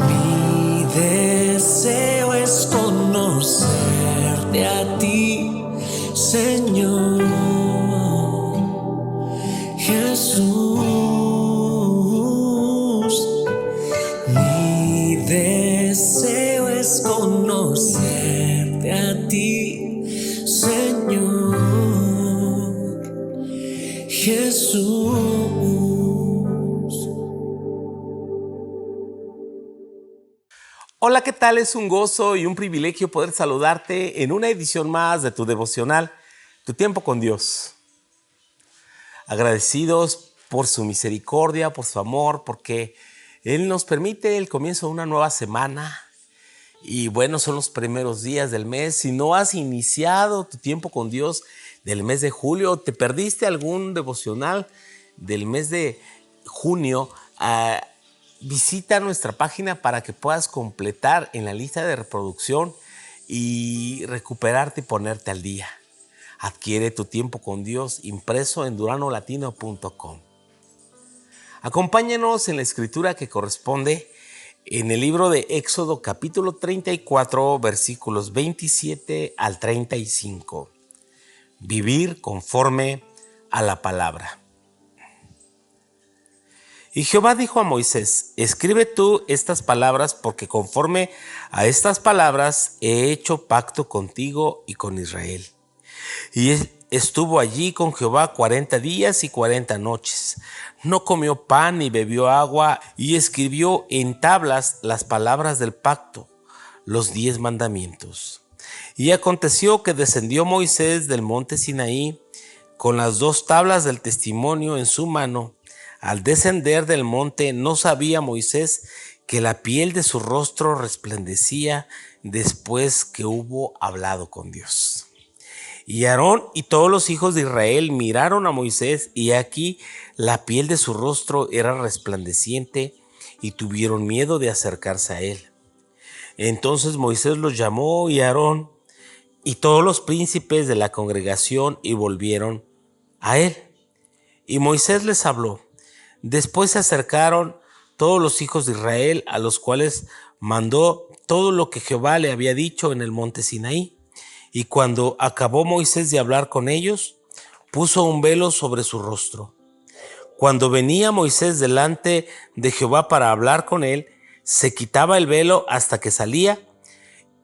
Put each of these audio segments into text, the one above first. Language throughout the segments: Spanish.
Mi deseo es conocerte a ti, Señor Jesús. Mi deseo es conocerte a ti, Señor Jesús. Hola, ¿qué tal? Es un gozo y un privilegio poder saludarte en una edición más de tu devocional, Tu Tiempo con Dios. Agradecidos por su misericordia, por su amor, porque Él nos permite el comienzo de una nueva semana. Y bueno, son los primeros días del mes. Si no has iniciado tu tiempo con Dios del mes de julio, te perdiste algún devocional del mes de junio, visita nuestra página para que puedas completar en la lista de reproducción y recuperarte y ponerte al día. Adquiere tu tiempo con Dios impreso en duranolatino.com. Acompáñanos en la escritura que corresponde en el libro de Éxodo capítulo 34 versículos 27 al 35. Vivir conforme a la palabra. Y Jehová dijo a Moisés: escribe tú estas palabras, porque conforme a estas palabras he hecho pacto contigo y con Israel. Y estuvo allí con Jehová 40 días y 40 noches. No comió pan ni bebió agua, y escribió en tablas las palabras del pacto, los 10 mandamientos. Y aconteció que descendió Moisés del monte Sinaí con las 2 tablas del testimonio en su mano. Al descender del monte, no sabía Moisés que la piel de su rostro resplandecía después que hubo hablado con Dios. Y Aarón y todos los hijos de Israel miraron a Moisés, y aquí la piel de su rostro era resplandeciente, y tuvieron miedo de acercarse a él. Entonces Moisés los llamó, y Aarón y todos los príncipes de la congregación, y volvieron a él. Y Moisés les habló. Después se acercaron todos los hijos de Israel, a los cuales mandó todo lo que Jehová le había dicho en el monte Sinaí. Y cuando acabó Moisés de hablar con ellos, puso un velo sobre su rostro. Cuando venía Moisés delante de Jehová para hablar con él, se quitaba el velo hasta que salía,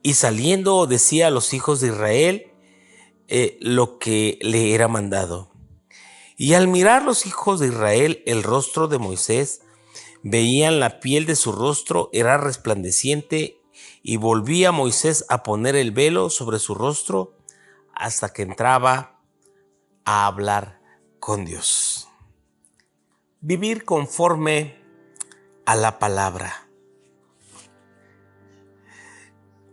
y saliendo decía a los hijos de Israel lo que le era mandado. Y al mirar los hijos de Israel el rostro de Moisés, veían la piel de su rostro era resplandeciente, y volvía Moisés a poner el velo sobre su rostro hasta que entraba a hablar con Dios. Vivir conforme a la palabra.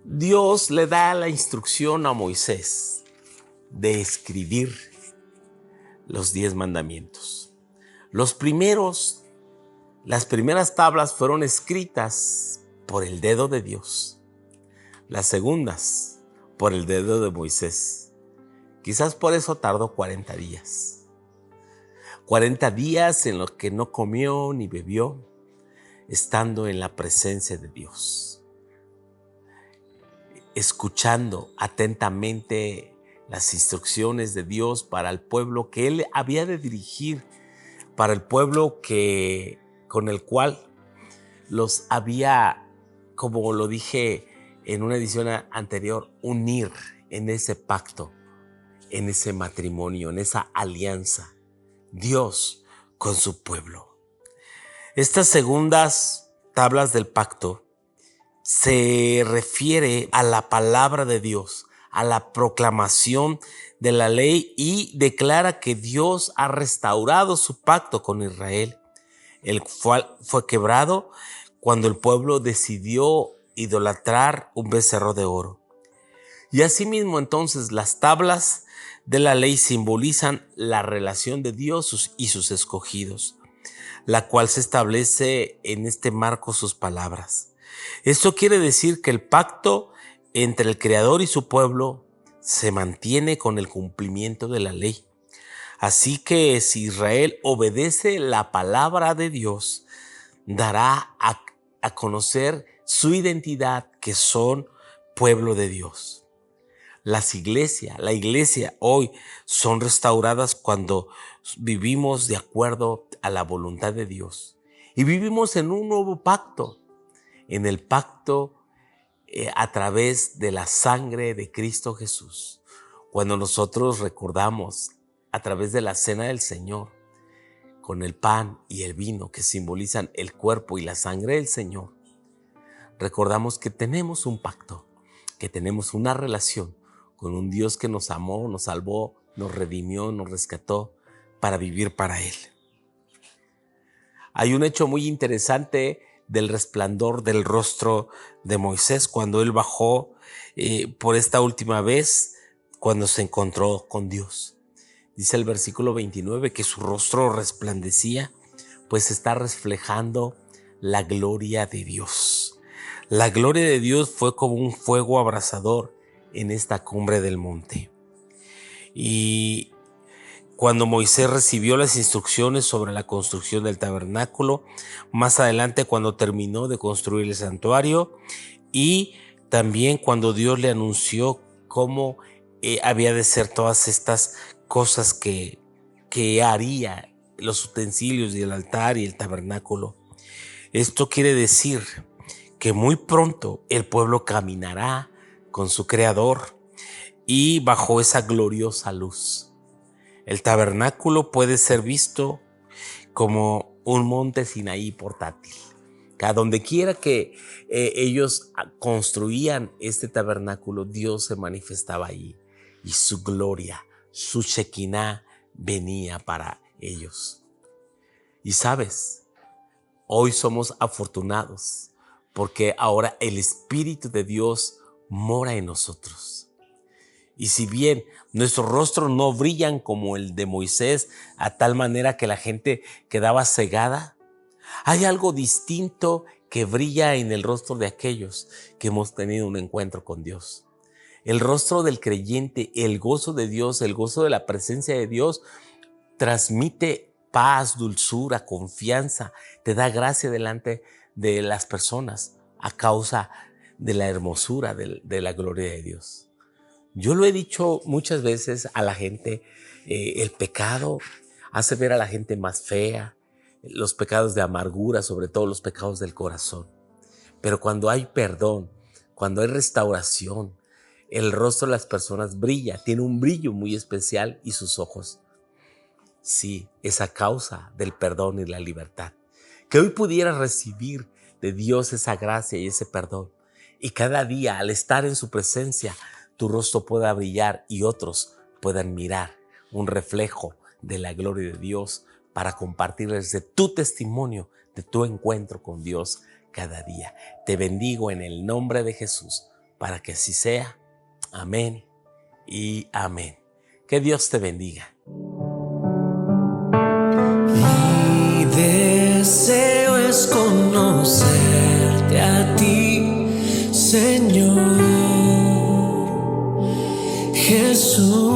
Dios le da la instrucción a Moisés de escribir los 10 mandamientos. Las primeras tablas fueron escritas por el dedo de Dios. Las segundas por el dedo de Moisés. Quizás por eso tardó 40 días. 40 días en los que no comió ni bebió, estando en la presencia de Dios. Escuchando atentamente las instrucciones de Dios para el pueblo que él había de dirigir, para el pueblo con el cual los había, como lo dije en una edición anterior, unir en ese pacto, en ese matrimonio, en esa alianza, Dios con su pueblo. Estas segundas tablas del pacto se refiere a la palabra de Dios, a la proclamación de la ley, y declara que Dios ha restaurado su pacto con Israel, el cual fue quebrado cuando el pueblo decidió idolatrar un becerro de oro. Y asimismo, entonces, las tablas de la ley simbolizan la relación de Dios y sus escogidos, la cual se establece en este marco sus palabras. Esto quiere decir que el pacto entre el Creador y su pueblo se mantiene con el cumplimiento de la ley. Así que si Israel obedece la palabra de Dios, dará a conocer su identidad, que son pueblo de Dios. La iglesia hoy son restauradas cuando vivimos de acuerdo a la voluntad de Dios. Y vivimos en un nuevo pacto, en el pacto a través de la sangre de Cristo Jesús. Cuando nosotros recordamos a través de la cena del Señor, con el pan y el vino que simbolizan el cuerpo y la sangre del Señor, recordamos que tenemos un pacto, que tenemos una relación con un Dios que nos amó, nos salvó, nos redimió, nos rescató para vivir para Él. Hay un hecho muy interesante del resplandor del rostro de Moisés cuando él bajó por esta última vez, cuando se encontró con Dios. Dice el versículo 29 que su rostro resplandecía, pues está reflejando la gloria de Dios. La gloria de Dios fue como un fuego abrasador en esta cumbre del monte. Y cuando Moisés recibió las instrucciones sobre la construcción del tabernáculo, más adelante cuando terminó de construir el santuario, y también cuando Dios le anunció cómo había de ser todas estas cosas que haría, los utensilios y el altar y el tabernáculo. Esto quiere decir que muy pronto el pueblo caminará con su Creador y bajo esa gloriosa luz. El tabernáculo puede ser visto como un monte Sinaí portátil. A donde quiera que ellos construían este tabernáculo, Dios se manifestaba allí y su gloria, su Shekinah venía para ellos. Y sabes, hoy somos afortunados porque ahora el Espíritu de Dios mora en nosotros. Y si bien nuestros rostros no brillan como el de Moisés, a tal manera que la gente quedaba cegada, hay algo distinto que brilla en el rostro de aquellos que hemos tenido un encuentro con Dios. El rostro del creyente, el gozo de Dios, el gozo de la presencia de Dios, transmite paz, dulzura, confianza, te da gracia delante de las personas a causa de la hermosura de la gloria de Dios. Yo lo he dicho muchas veces a la gente, el pecado hace ver a la gente más fea, los pecados de amargura, sobre todo los pecados del corazón. Pero cuando hay perdón, cuando hay restauración, el rostro de las personas brilla, tiene un brillo muy especial y sus ojos. Sí, es a causa del perdón y la libertad. Que hoy pudieras recibir de Dios esa gracia y ese perdón. Y cada día, al estar en su presencia, tu rostro pueda brillar y otros puedan mirar un reflejo de la gloria de Dios para compartirles de tu testimonio, de tu encuentro con Dios cada día. Te bendigo en el nombre de Jesús para que así sea. Amén y amén. Que Dios te bendiga. Mi deseo es conocerte a ti, Señor Jesús.